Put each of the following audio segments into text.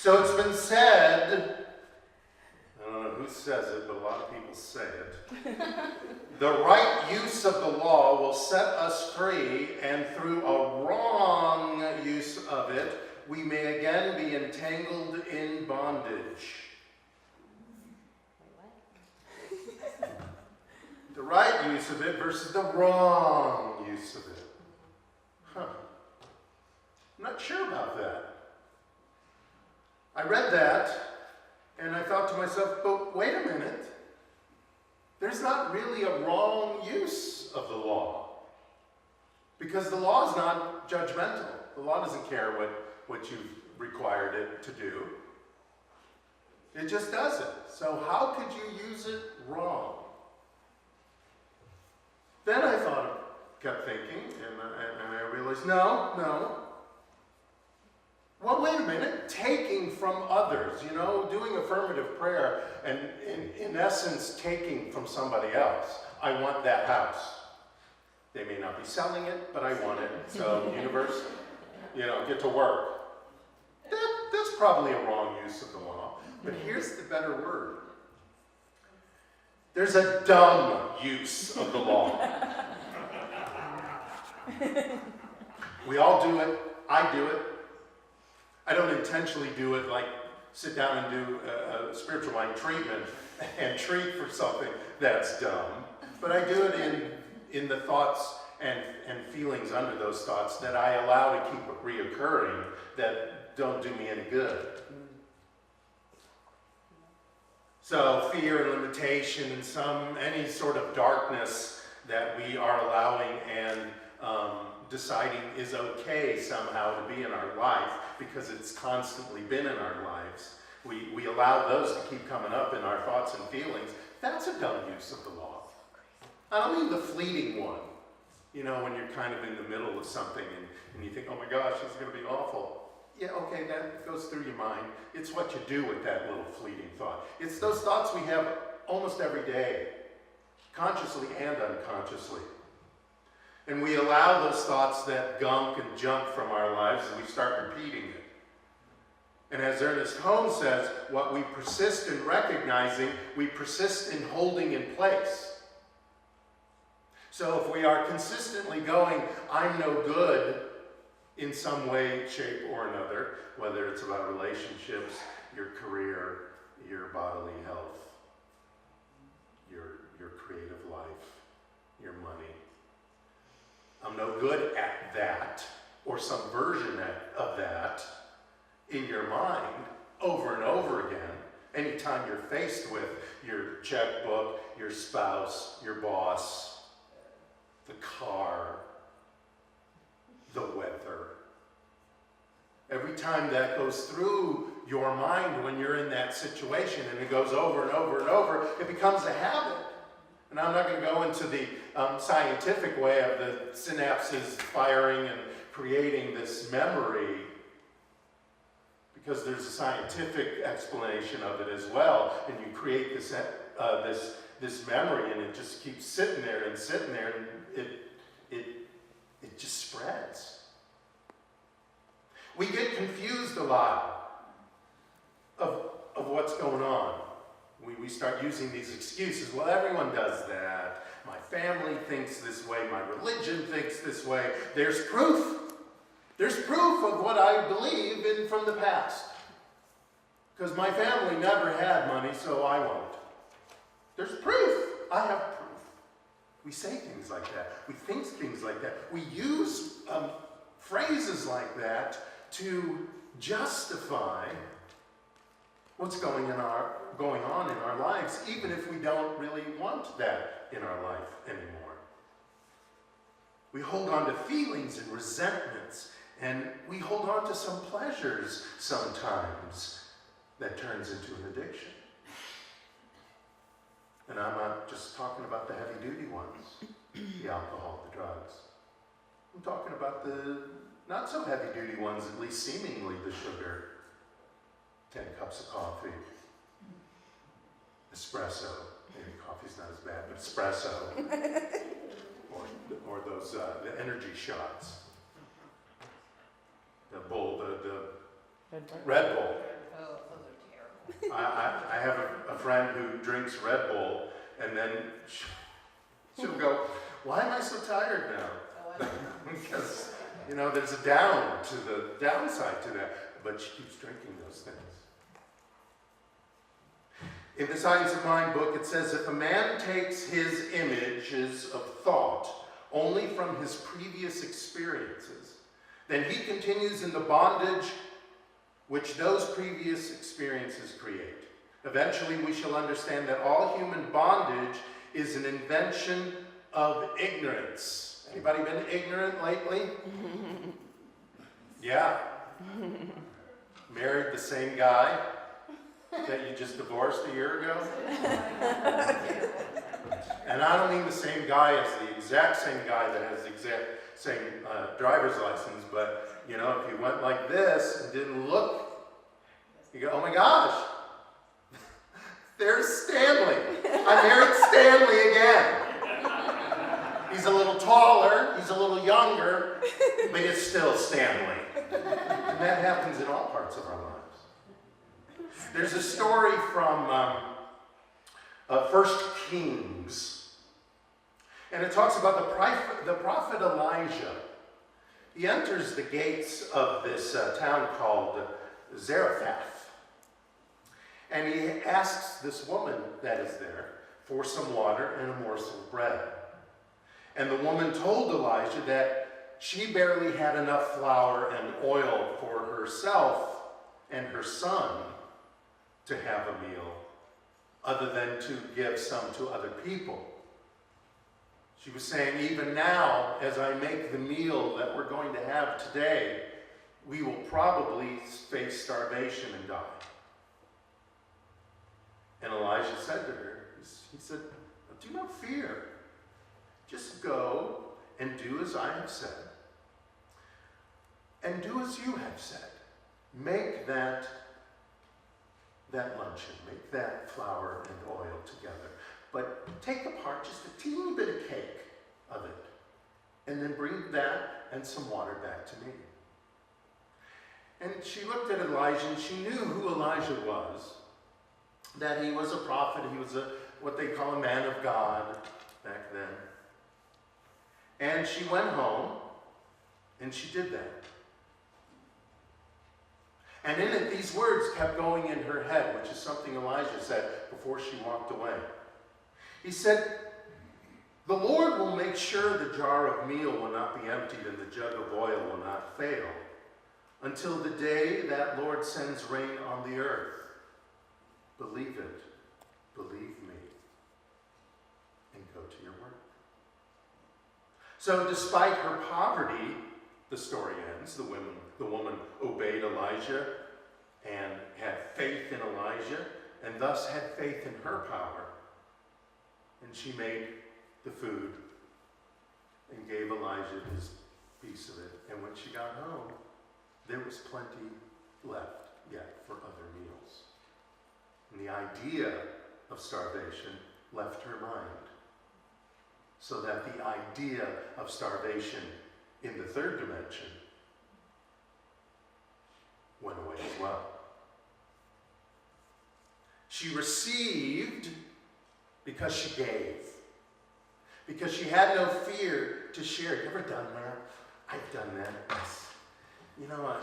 So it's been said, I don't know who says it, but a lot of people say it. The right use of the law will set us free, and through a wrong use of it, we may again be entangled in bondage. The right use of it versus the wrong use of it. Huh. I'm not sure about that. I read that, and I thought to myself, but wait a minute. There's not really a wrong use of the law. Because the law is not judgmental. The law doesn't care what you've required it to do. It just does it. So how could you use it wrong? Then I kept thinking, and I realized, no. Well, wait a minute. Taking from others, doing affirmative prayer, and in essence, taking from somebody else. I want that house. They may not be selling it, but I want it. So, universe, get to work. That's probably a wrong use of the law. But here's the better word. There's a dumb use of the law. We all do it. I do it. I don't intentionally do it like sit down and do a spiritual mind treatment and treat for something that's dumb. But I do it in the thoughts and feelings under those thoughts that I allow to keep reoccurring that don't do me any good. So fear and limitation and any sort of darkness that we are allowing and deciding is okay somehow to be in our life because it's constantly been in our lives. We allow those to keep coming up in our thoughts and feelings. That's a dumb use of the law. I don't mean the fleeting one. When you're kind of in the middle of something and you think, oh my gosh, this is going to be awful. Yeah, okay, that goes through your mind. It's what you do with that little fleeting thought. It's those thoughts we have almost every day, consciously and unconsciously. And we allow those thoughts, that gunk and junk from our lives, and we start repeating it. And as Ernest Holmes says, what we persist in recognizing, we persist in holding in place. So if we are consistently going, I'm no good, in some way, shape, or another, whether it's about relationships, your career, your bodily health, your creative life, your money. I'm no good at that, or some version of that, in your mind, over and over again, anytime you're faced with your checkbook, your spouse, your boss, the car, the weather. Every time that goes through your mind when you're in that situation and it goes over and over and over, it becomes a habit. And I'm not going to go into the scientific way of the synapses firing and creating this memory, because there's a scientific explanation of it as well. And you create this memory, and it just keeps sitting there, and it just spreads. We get confused a lot of what's going on. We start using these excuses. Well, everyone does that. My family thinks this way. My religion thinks this way. There's proof. There's proof of what I believe in from the past. Because my family never had money, so I won't. There's proof. I have proof. We say things like that. We think things like that. We use phrases like that to justify what's going on in our lives, even if we don't really want that in our life anymore. We hold on to feelings and resentments, and we hold on to some pleasures sometimes that turns into an addiction. And I'm not just talking about the heavy-duty ones, the alcohol, the drugs. I'm talking about the not-so-heavy-duty ones, at least seemingly the sugar. 10 cups of coffee, espresso. Maybe coffee's not as bad, but espresso. or those the energy shots. The Red Bull. I have a friend who drinks Red Bull, and then she'll go, why am I so tired now? Because, you know, there's a downside to that. But she keeps drinking those things. In the Science of Mind book, it says, if a man takes his images of thought only from his previous experiences, then he continues in the bondage which those previous experiences create. Eventually, we shall understand that all human bondage is an invention of ignorance. Anybody been ignorant lately? Yeah. Married the same guy that you just divorced a year ago? And I don't mean the same guy as the exact same guy that has the exact same driver's license, but, you know, if you went like this and didn't look, you go, oh my gosh, there's Stanley. I married Stanley again. He's a little taller, he's a little younger, but it's still Stanley. And that happens in all parts of our lives. There's a story from 1 Kings, and it talks about the prophet Elijah. He enters the gates of this town called Zarephath, and he asks this woman that is there for some water and a morsel of bread. And the woman told Elijah that she barely had enough flour and oil for herself and her son to have a meal, other than to give some to other people. She was saying, even now, as I make the meal that we're going to have today, we will probably face starvation and die. And Elijah said to her, he said, do not fear. Just go and do as I have said. And do as you have said. Make that luncheon, make that flour and oil together. But take apart just a teeny bit of cake of it. And then bring that and some water back to me. And she looked at Elijah, and she knew who Elijah was. That he was a prophet, he was what they call a man of God back then. And she went home, and she did that. And in it, these words kept going in her head, which is something Elijah said before she walked away. He said, the Lord will make sure the jar of meal will not be emptied and the jug of oil will not fail until the day that Lord sends rain on the earth. Believe it, believe me, and go to your work. So despite her poverty, the story ends, the woman obeyed Elijah and had faith in Elijah, and thus had faith in her power. And she made the food and gave Elijah his piece of it. And when she got home, there was plenty left yet for other meals. And the idea of starvation left her mind, so that the idea of starvation in the third dimension went away as well. She received because she gave. Because she had no fear to share. You ever done that? I've done that. Yes. You know, I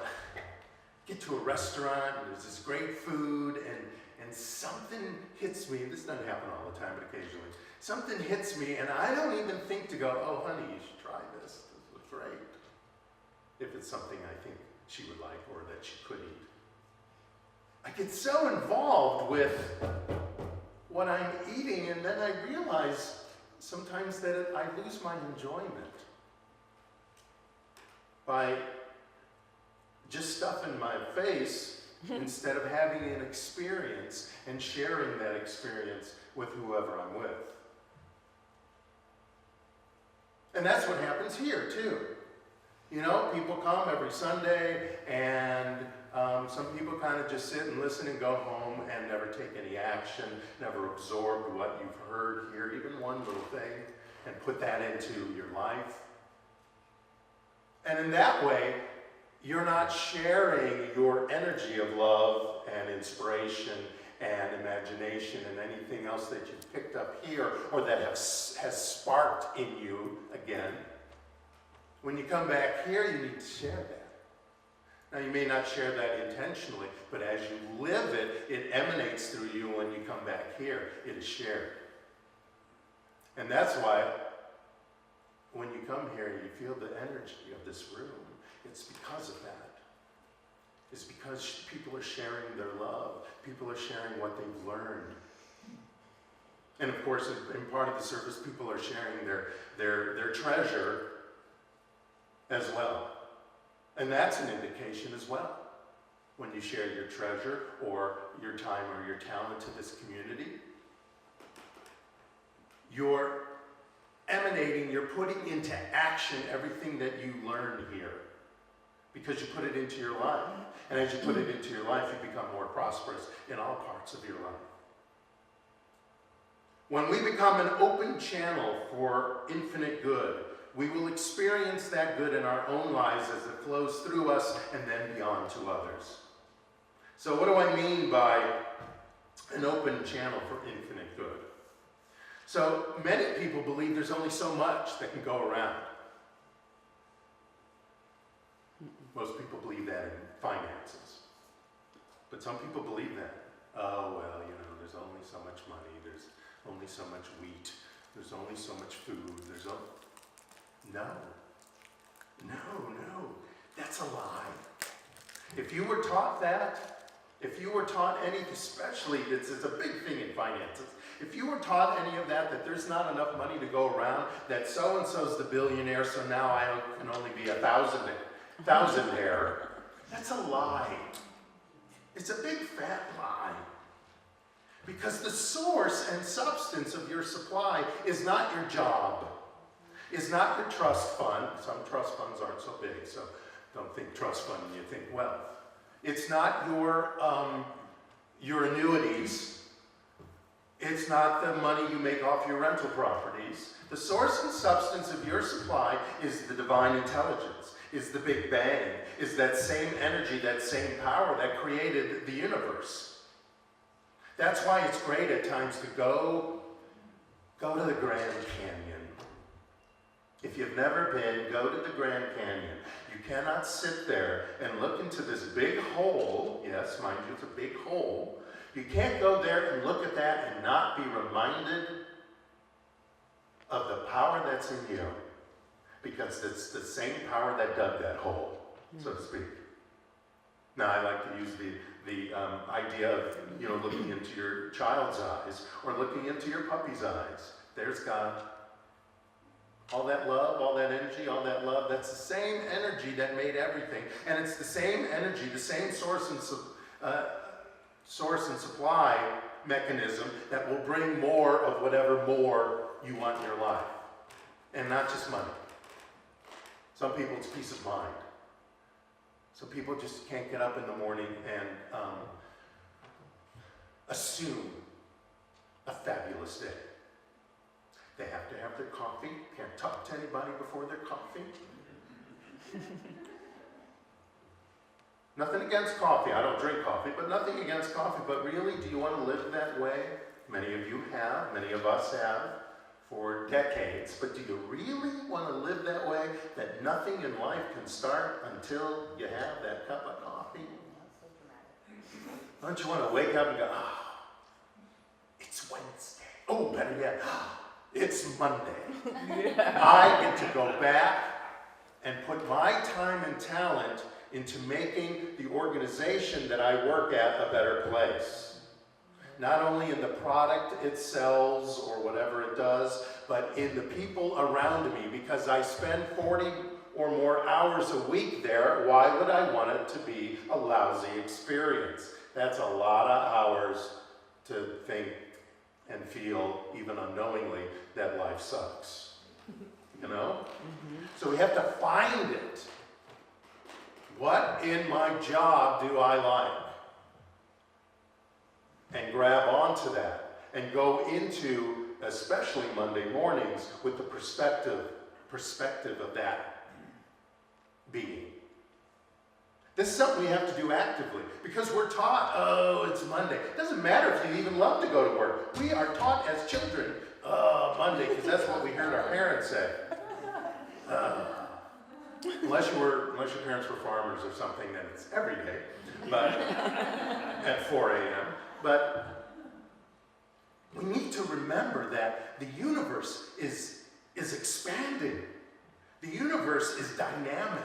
get to a restaurant and there's this great food and something hits me. This doesn't happen all the time, but occasionally. Something hits me and I don't even think to go, oh honey, you should try this. This looks great. If it's something I think she would like or that she could eat. I get so involved with what I'm eating, and then I realize sometimes that I lose my enjoyment by just stuffing my face instead of having an experience and sharing that experience with whoever I'm with. And that's what happens here too. You know, people come every Sunday, and some people kind of just sit and listen and go home and never take any action, never absorb what you've heard here, even one little thing, and put that into your life. And in that way, you're not sharing your energy of love and inspiration and imagination and anything else that you've picked up here or that has sparked in you again. When you come back here, you need to share that. Now, you may not share that intentionally, but as you live it, it emanates through you. When you come back here, it is shared. And that's why when you come here, you feel the energy of this room. It's because of that. It's because people are sharing their love. People are sharing what they've learned. And of course, in part of the service, people are sharing their treasure as well. And that's an indication as well. When you share your treasure or your time or your talent to this community, you're emanating, you're putting into action everything that you learned here. Because you put it into your life. And as you put it into your life, you become more prosperous in all parts of your life. When we become an open channel for infinite good, we will experience that good in our own lives as it flows through us and then beyond to others. So what do I mean by an open channel for infinite good? So many people believe there's only so much that can go around. Most people believe that in finances. But some people believe that. Oh, well, you know, there's only so much money, there's only so much wheat, there's only so much food, No, that's a lie. If you were taught that, if you were taught anything, especially, it's a big thing in finances, if you were taught any of that there's not enough money to go around, that so-and-so's the billionaire, so now I can only be a thousandaire, that's a lie. It's a big fat lie. Because the source and substance of your supply is not your job. Is not your trust fund. Some trust funds aren't so big, so don't think trust fund when you think wealth. It's not your annuities. It's not the money you make off your rental properties. The source and substance of your supply is the divine intelligence, is the Big Bang, is that same energy, that same power that created the universe. That's why it's great at times to go to the Grand Canyon. If you've never been, go to the Grand Canyon. You cannot sit there and look into this big hole. Yes, mind you, it's a big hole. You can't go there and look at that and not be reminded of the power that's in you. Because it's the same power that dug that hole, so to speak. Now, I like to use the idea of, looking into your child's eyes or looking into your puppy's eyes. There's God. All that love, all that energy, all that love, that's the same energy that made everything. And it's the same energy, the same source and supply mechanism that will bring more of whatever more you want in your life. And not just money. Some people, it's peace of mind. Some people just can't get up in the morning and assume a fabulous day. They have to have their coffee. Can't talk to anybody before their coffee. Nothing against coffee. I don't drink coffee, but nothing against coffee. But really, do you want to live that way? Many of you have. Many of us have for decades. But do you really want to live that way? That nothing in life can start until you have that cup of coffee? Don't you want to wake up and go, it's Wednesday. Oh, better yet, it's Monday. Yeah. I get to go back and put my time and talent into making the organization that I work at a better place. Not only in the product it sells or whatever it does, but in the people around me, because I spend 40 or more hours a week there. Why would I want it to be a lousy experience? That's a lot of hours to think and feel, even unknowingly, that life sucks. You know? Mm-hmm. So we have to find it. What in my job do I like? And grab onto that. And go into, especially Monday mornings, with the perspective of that being. This is something we have to do actively because we're taught, oh, it's Monday. It doesn't matter if you even love to go to work. We are taught as children, oh, Monday, because that's what we heard our parents say. Unless your parents were farmers or something, then it's every day, but at 4 a.m. But we need to remember that the universe is expanding. The universe is dynamic.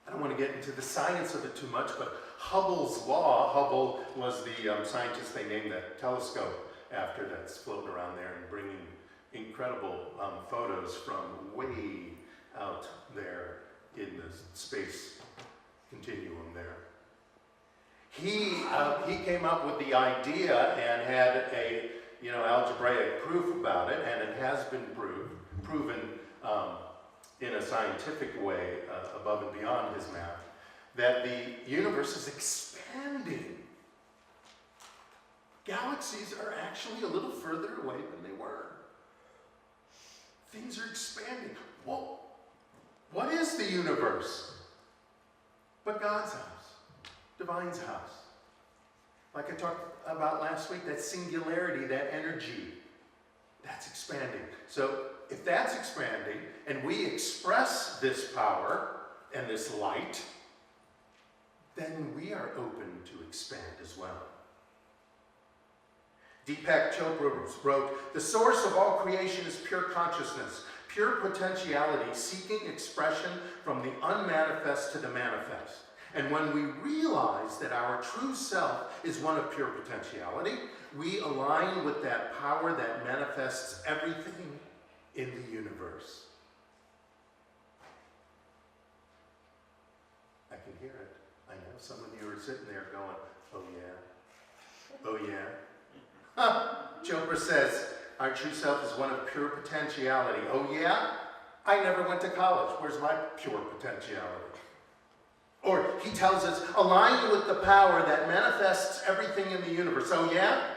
I don't want to get into the science of it too much, but Hubble's law, Hubble was the scientist they named that telescope after, that's floating around there and bringing incredible photos from way out there in the space continuum there. He came up with the idea and had a algebraic proof about it, and it has been proven in a scientific way above and beyond his math, that the universe is expanding. Galaxies are actually a little further away than they were. Things are expanding. Well, what is the universe? But God's house, Divine's house. Like I talked about last week, that singularity, that energy, that's expanding. So if that's expanding, and we express this power and this light, then we are open to expand as well. Deepak Chopra wrote, "The source of all creation is pure consciousness, pure potentiality seeking expression from the unmanifest to the manifest. And when we realize that our true self is one of pure potentiality, we align with that power that manifests everything in the universe." I can hear it. I know some of you are sitting there going, oh yeah, oh yeah. Chopra says, our true self is one of pure potentiality. Oh yeah? I never went to college. Where's my pure potentiality? Or he tells us, align with the power that manifests everything in the universe. Oh yeah?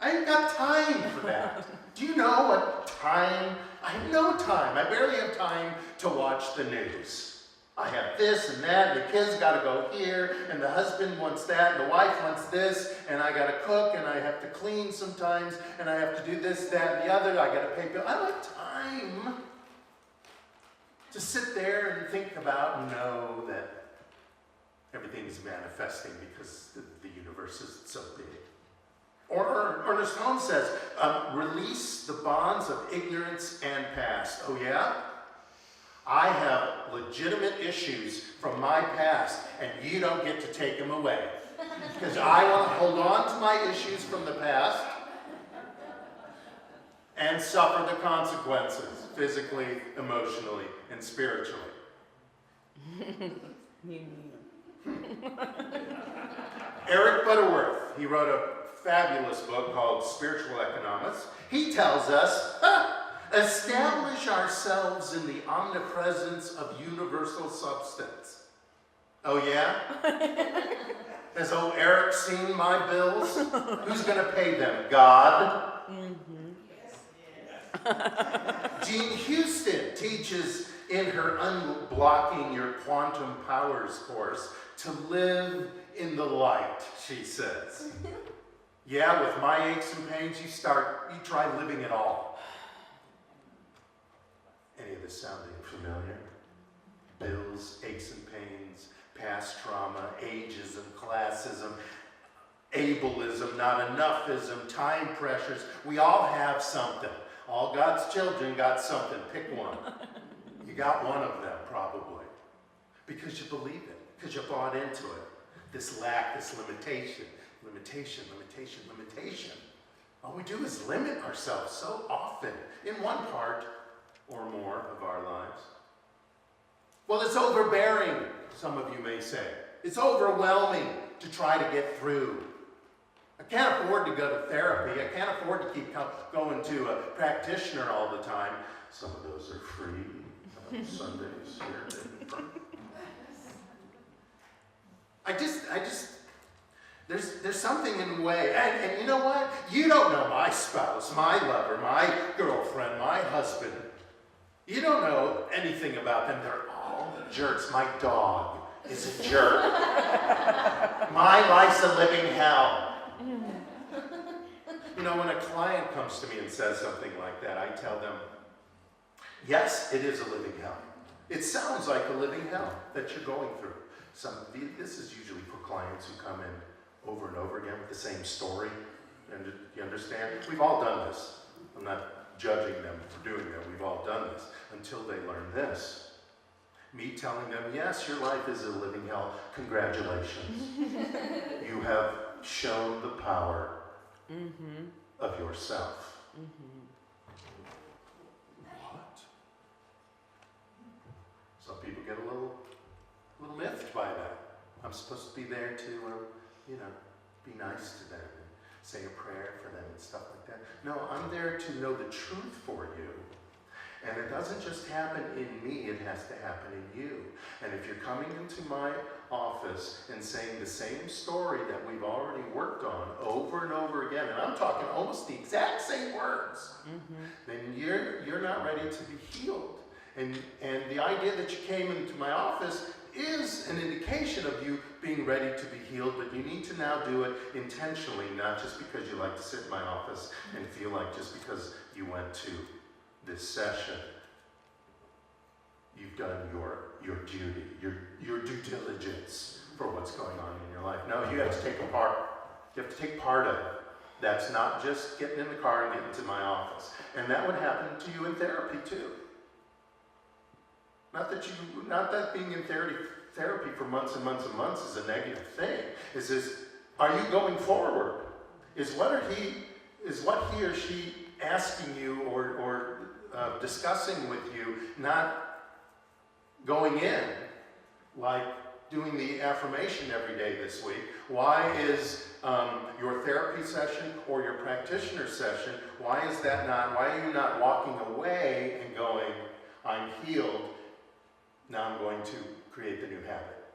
I ain't got time for that. Do you know what time? I have no time. I barely have time to watch the news. I have this and that, and the kids got to go here, and the husband wants that, and the wife wants this, and I got to cook, and I have to clean sometimes, and I have to do this, that, and the other. I got to pay bills. I don't have time to sit there and think about and know that everything is manifesting because the universe is so big. Or Ernest Holmes says, release the bonds of ignorance and past. Oh yeah? I have legitimate issues from my past, and you don't get to take them away. Because I want to hold on to my issues from the past and suffer the consequences, physically, emotionally, and spiritually. Eric Butterworth, he wrote a fabulous book called Spiritual Economics. He tells us, establish ourselves in the omnipresence of universal substance. Oh yeah? Has old Eric seen my bills? Who's going to pay them? God? Jean Houston teaches in her Unblocking Your Quantum Powers course to live in the light, she says. Yeah, with my aches and pains, you try living it all. Any of this sounding familiar? Bills, aches and pains, past trauma, ageism, classism, ableism, not enoughism, time pressures. We all have something. All God's children got something. Pick one. You got one of them, probably. Because you believe it. Because you bought into it. This lack, this limitation. Limitation, limitation, limitation. All we do is limit ourselves so often in one part or more of our lives. Well, it's overbearing, some of you may say. It's overwhelming to try to get through. I can't afford to go to therapy. I can't afford to keep going to a practitioner all the time. Some of those are free Sundays here. There's something in the way. And you know what? You don't know my spouse, my lover, my girlfriend, my husband. You don't know anything about them. They're all jerks. My dog is a jerk. My life's a living hell. You know, when a client comes to me and says something like that, I tell them, yes, it is a living hell. It sounds like a living hell that you're going through. This is usually for clients who come in over and over again with the same story. And you understand? We've all done this. I'm not judging them for doing that. We've all done this until they learn this. Me telling them, yes, your life is a living hell. Congratulations. You have shown the power of yourself. What? Some people get a little miffed by that. I'm supposed to be there to, be nice to them and say a prayer for them and stuff like that. No, I'm there to know the truth for you. And it doesn't just happen in me, it has to happen in you. And if you're coming into my office and saying the same story that we've already worked on over and over again, and I'm talking almost the exact same words, then you're not ready to be healed. And the idea that you came into my office is an indication of you being ready to be healed, but you need to now do it intentionally, not just because you like to sit in my office and feel like just because you went to this session, you've done your duty, your due diligence for what's going on in your life. No, you have to take a part. You have to take part of it. That's not just getting in the car and getting to my office. And that would happen to you in therapy too. Not that being in therapy for months and months and months is a negative thing. It's just, are you going forward? Is what he or she asking you or discussing with you not going in, like doing the affirmation every day this week? Why is your therapy session or your practitioner session, why are you not walking away and going, I'm healed, now I'm going to create the new habit?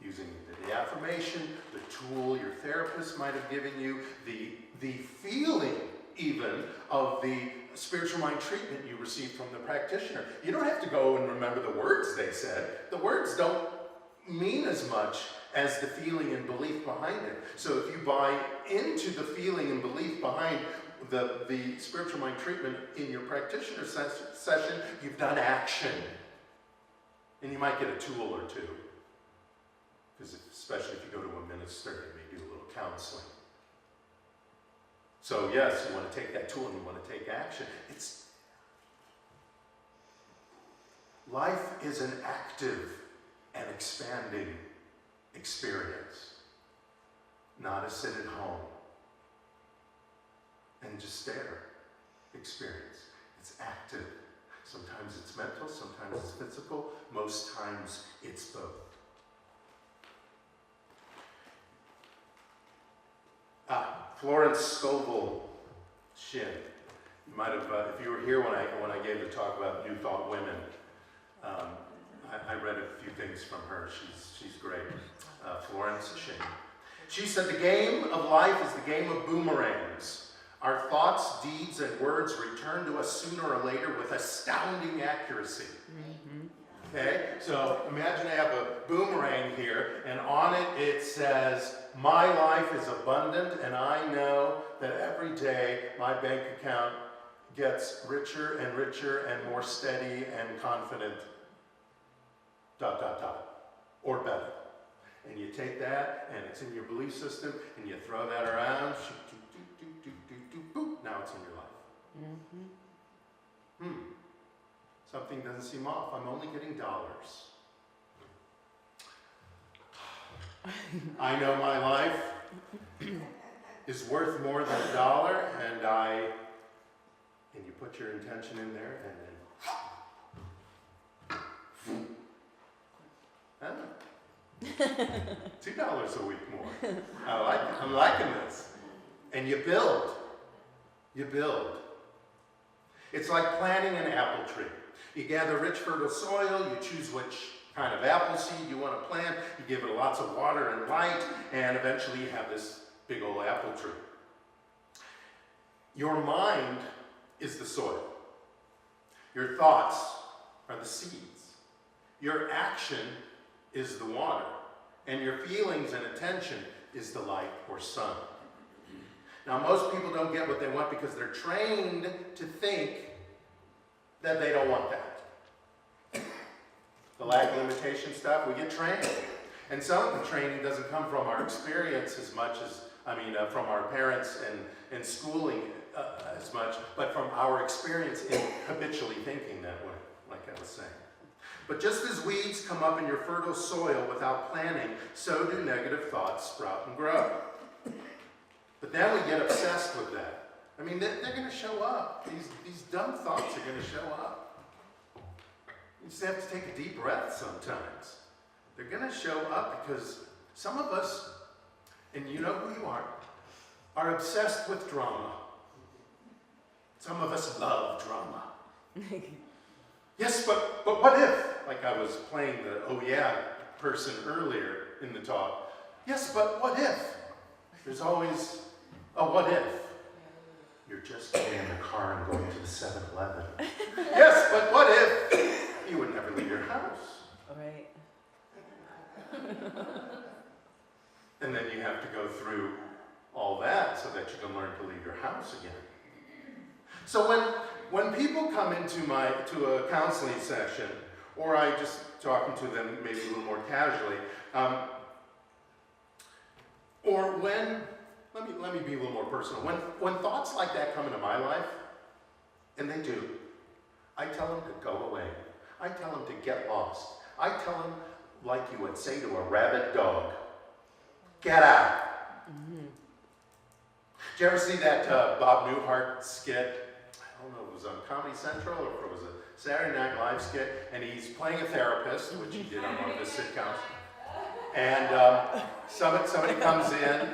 Using the affirmation, the tool your therapist might have given you, the feeling even of the spiritual mind treatment you received from the practitioner. You don't have to go and remember the words they said. The words don't mean as much as the feeling and belief behind it. So if you buy into the feeling and belief behind the spiritual mind treatment in your practitioner session, you've done action. And you might get a tool or two. Because especially if you go to a minister, they may do a little counseling. So yes, you want to take that tool and you want to take action. Life is an active and expanding experience, not a sit at home and just stare experience. It's active. Sometimes it's mental, sometimes it's physical, most times it's both. Florence Scovel Shin. You might have, if you were here when I gave the talk about New Thought Women, I read a few things from her. She's great. Florence Shin. She said, the game of life is the game of boomerangs. Our thoughts, deeds, and words return to us sooner or later with astounding accuracy. Okay, so imagine I have a boomerang here, and on it says, my life is abundant, and I know that every day my bank account gets richer and richer and more steady and confident, ... or better. And you take that, and it's in your belief system, and you throw that around, boop, now it's in your life. Something doesn't seem off. I'm only getting dollars. I know my life is worth more than $1, and you put your intention in there, and then $2 a week more. I'm liking this. And you build. You build. It's like planting an apple tree. You gather rich, fertile soil, you choose which kind of apple seed you want to plant, you give it lots of water and light, and eventually you have this big old apple tree. Your mind is the soil. Your thoughts are the seeds. Your action is the water. And your feelings and attention is the light or sun. Now, most people don't get what they want because they're trained to think that they don't want that. The lack of limitation stuff, we get trained. And some of the training doesn't come from our experience as much as, from our parents and schooling as much, but from our experience in habitually thinking that way, like I was saying. But just as weeds come up in your fertile soil without planning, so do negative thoughts sprout and grow. But then we get obsessed with that. They're going to show up. These dumb thoughts are going to show up. You just have to take a deep breath sometimes. They're going to show up because some of us, and you know who you are obsessed with drama. Some of us love drama. Yes, but what if? Like I was playing the oh yeah person earlier in the talk. Yes, but what if? There's always a what if. You're just getting in the car and going to the 7-Eleven. Yes, but what if you would never leave your house? Right. And then you have to go through all that so that you can learn to leave your house again. So when people come to a counseling session, or I just talking to them maybe a little more casually, or when, let me be a little more personal. When thoughts like that come into my life, and they do, I tell them to go away. I tell them to get lost. I tell them, like you would say to a rabid dog, get out. Mm-hmm. Did you ever see that Bob Newhart skit? I don't know if it was on Comedy Central or if it was a Saturday Night Live skit, and he's playing a therapist, which he did on one of his sitcoms. And somebody comes in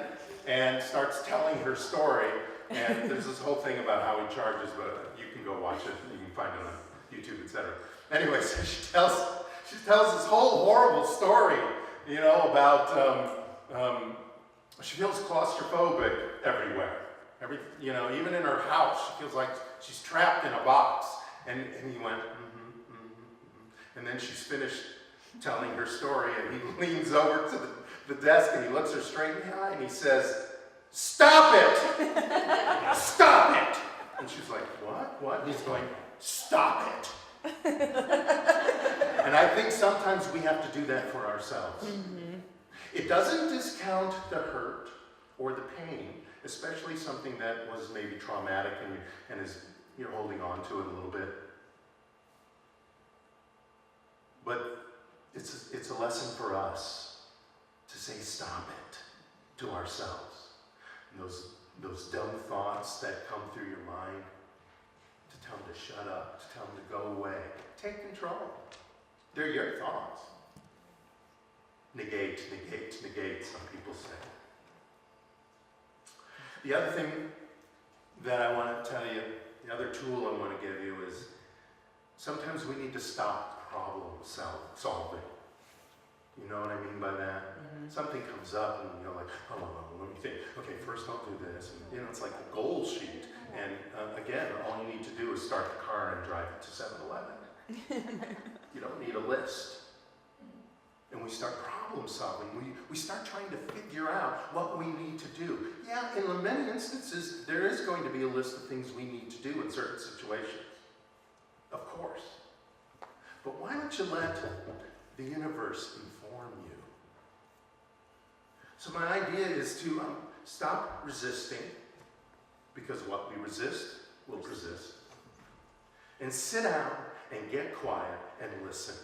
and starts telling her story, and there's this whole thing about how he charges, but you can go watch it, you can find it on YouTube, etc. Anyway, so she tells this whole horrible story, about she feels claustrophobic everywhere. Even in her house, she feels like she's trapped in a box. And he went, and then she's finished telling her story, and he leans over to the desk and he looks her straight in the eye and he says, "Stop it! Stop it!" And she's like, "What? And he's going, "Stop it!" And I think sometimes we have to do that for ourselves. Mm-hmm. It doesn't discount the hurt or the pain, especially something that was maybe traumatic and you're holding on to it a little bit. But it's a lesson for us to say stop it to ourselves. And those dumb thoughts that come through your mind, to tell them to shut up, to tell them to go away. Take control. They're your thoughts. Negate, some people say. The other thing that I want to tell you, the other tool I want to give you is sometimes we need to stop problem solving. You know what I mean by that? Mm-hmm. Something comes up and you're like, oh, let me think. Okay, first I'll do this. And, it's like a goal sheet. And again, all you need to do is start the car and drive it to 7-Eleven. You don't need a list. And we start problem solving. We start trying to figure out what we need to do. Yeah, in many instances, there is going to be a list of things we need to do in certain situations. Of course. But why don't you let the universe inform you? So my idea is to stop resisting, because what we resist will persist. And sit down and get quiet and listen.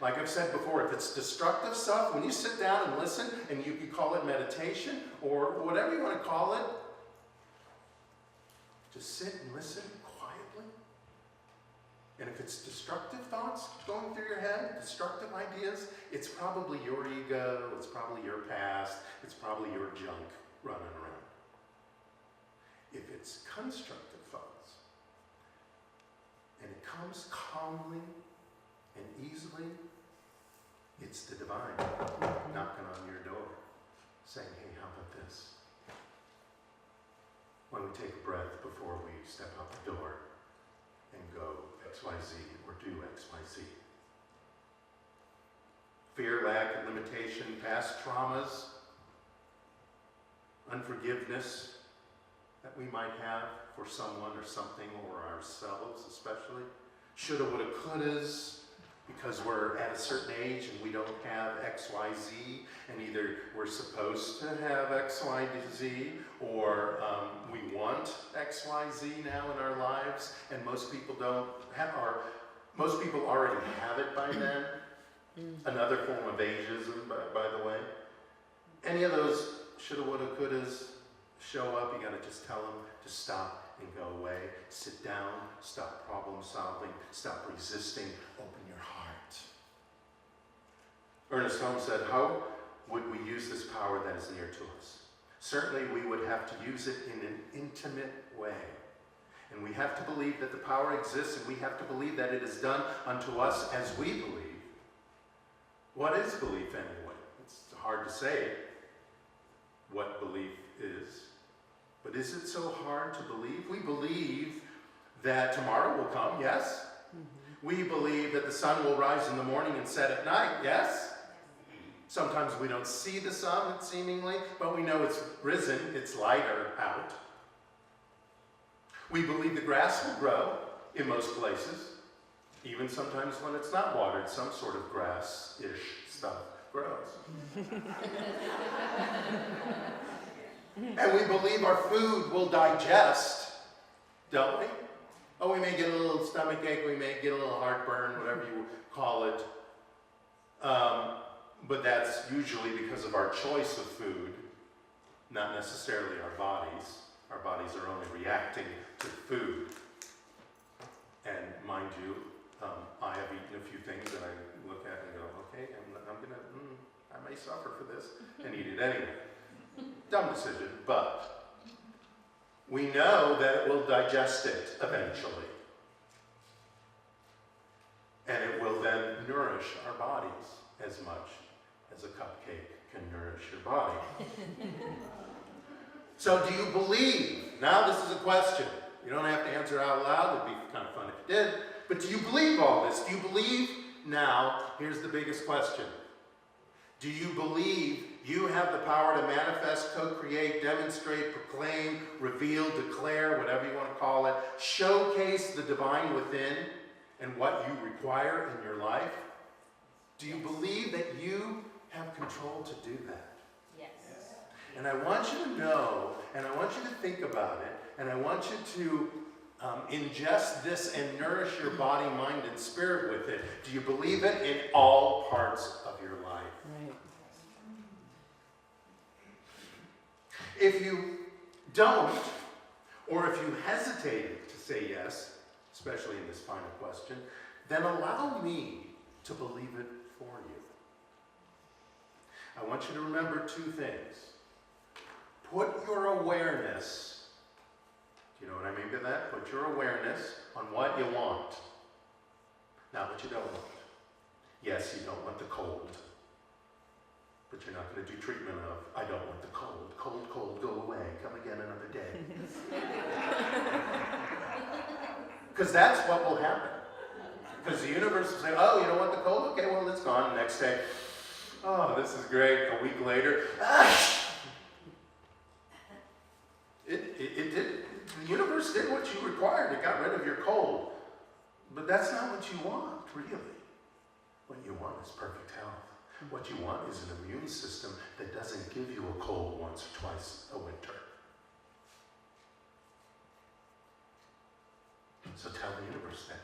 Like I've said before, if it's destructive stuff, when you sit down and listen, and you can call it meditation or whatever you want to call it, just sit and listen quietly. And if it's destructive thoughts going through your head, destructive ideas, it's probably your ego, it's probably your past, it's probably your junk running around. If it's constructive thoughts, and it comes calmly and easily, it's the divine knocking on your door, saying, hey, how about this? When we take a breath before we step out the door and go XYZ or do XYZ. fear, lack, and limitation, past traumas, unforgiveness that we might have for someone or something or ourselves especially. Shoulda, woulda, couldas, because we're at a certain age and we don't have X, Y, Z, and either we're supposed to have X, Y, Z, or we want X, Y, Z now in our lives, and most people don't have, or most people already have it by then. Another form of ageism, by the way. Any of those shoulda, woulda, couldas show up, you gotta just tell them to stop and go away. Sit down, stop problem solving, stop resisting, open your heart. Ernest Holmes said, how would we use this power that is near to us? Certainly we would have to use it in an intimate way. And we have to believe that the power exists, and we have to believe that it is done unto us as we believe. What is belief anyway? It's hard to say what belief is. But is it so hard to believe? We believe that tomorrow will come, yes? We believe that the sun will rise in the morning and set at night, yes? Sometimes we don't see the sun, seemingly, but we know it's risen, it's lighter out. We believe the grass will grow in most places, even sometimes when it's not watered, some sort of grass-ish stuff grows. And we believe our food will digest, don't we? Oh, we may get a little stomach ache, we may get a little heartburn, whatever you call it. But that's usually because of our choice of food, not necessarily our bodies. Our bodies are only reacting to food. And mind you, I have eaten a few things that I look at and go, okay, I may suffer for this, and eat it anyway. Dumb decision, but we know that it will digest it eventually. And it will then nourish our bodies as much as a cupcake can nourish your body. So do you believe? Now this is a question. You don't have to answer out loud. It'd be kind of fun if you did. But do you believe all this? Do you believe? Now, here's the biggest question. Do you believe you have the power to manifest, co-create, demonstrate, proclaim, reveal, declare, whatever you want to call it, showcase the divine within and what you require in your life? Do you believe that you have control to do that? Yes. And I want you to know, and I want you to think about it, and I want you to ingest this and nourish your body, mind, and spirit with it. Do you believe it in all parts of your life? Right. If you don't, or if you hesitated to say yes, especially in this final question, then allow me to believe it for you. I want you to remember two things. Put your awareness, do you know what I mean by that? Put your awareness on what you want, not what you don't want. Yes, you don't want the cold, but you're not going to do treatment of, I don't want the cold. Cold, cold, go away. Come again another day. Because that's what will happen. Because the universe will say, oh, you don't want the cold? Okay, well, it's gone. Next day, oh, this is great. A week later, it did. The universe did what you required. It got rid of your cold. But that's not what you want, really. What you want is perfect health. What you want is an immune system that doesn't give you a cold once or twice a winter. So tell the universe that.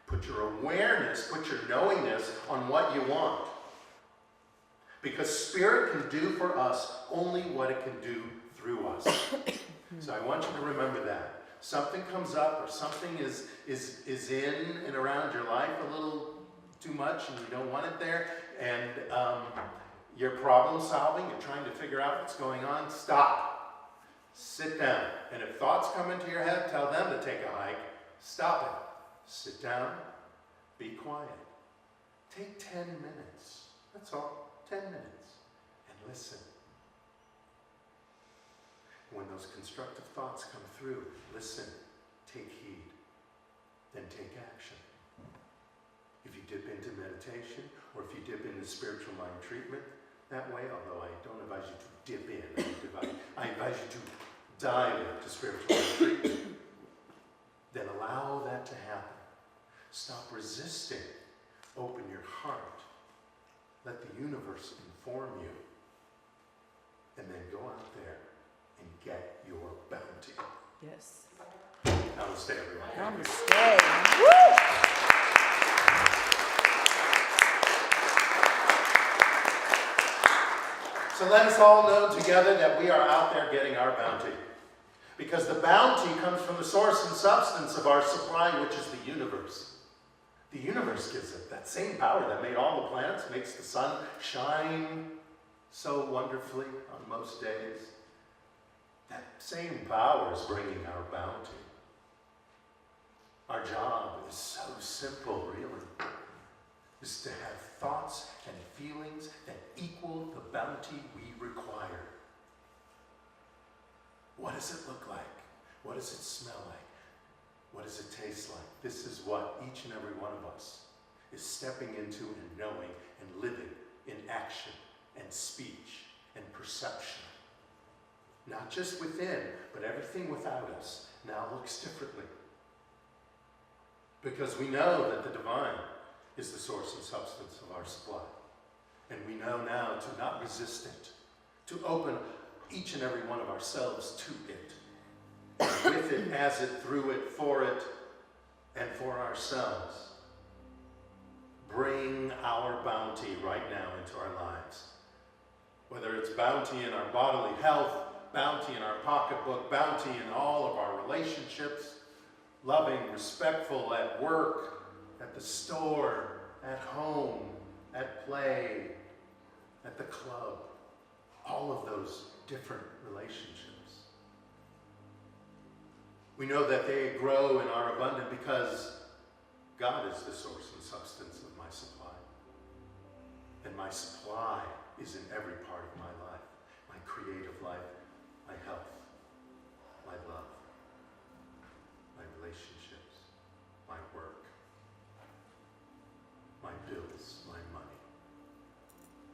Put your awareness, put your knowingness on what you want. Because Spirit can do for us only what it can do through us. So I want you to remember that. Something comes up or something is in and around your life a little too much and you don't want it there, and you're problem solving, you're trying to figure out what's going on, stop. Sit down. And if thoughts come into your head, tell them to take a hike. Stop it. Sit down. Be quiet. Take 10 minutes. That's all. 10 minutes. And listen. When those constructive thoughts come through, listen. Take heed. Then take action. If you dip into meditation, or if you dip into spiritual mind treatment that way, although I don't advise you to dip in, I advise you to dive into spiritual mind treatment, then allow that to happen. Stop resisting. Open your heart. Let the universe inform you. And then go out there and get your bounty. Yes. Namaste, everyone. Namaste. Woo! So let us all know together that we are out there getting our bounty. Because the bounty comes from the source and substance of our supply, which is the universe. The universe gives it. That same power that made all the planets, makes the sun shine so wonderfully on most days. That same power is bringing our bounty. Our job is so simple, really. Is to have thoughts and feelings that equal the bounty we require. What does it look like? What does it smell like? What does it taste like? This is what each and every one of us is stepping into and knowing and living in action and speech and perception. Not just within, but everything without us now looks differently. Because we know that the divine is the source and substance of our supply. And we know now to not resist it, to open each and every one of ourselves to it, with it, as it, through it, and for ourselves. Bring our bounty right now into our lives. Whether it's bounty in our bodily health, bounty in our pocketbook, bounty in all of our relationships, loving, respectful at work, at the store, at home, at play, at the club, all of those different relationships. We know that they grow and are abundant because God is the source and substance of my supply. And my supply is in every part of my life, my creative life, my health, my love, my relationships, my work, my bills, my money,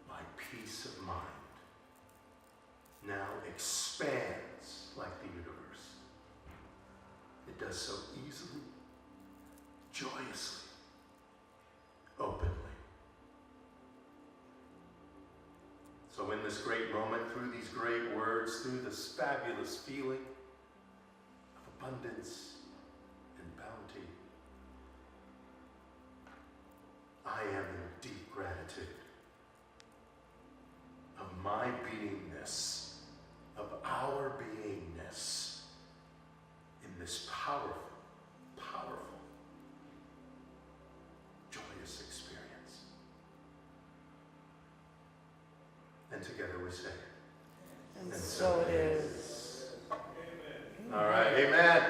my peace of mind now expands like the universe. It does so easily, joyously, openly. So in this great moment, through these great words, through this fabulous feeling of abundance and bounty, I am in deep gratitude of my beingness, of our beingness in this powerful, powerful, joyous experience. And together we say, And so it is. All right, amen.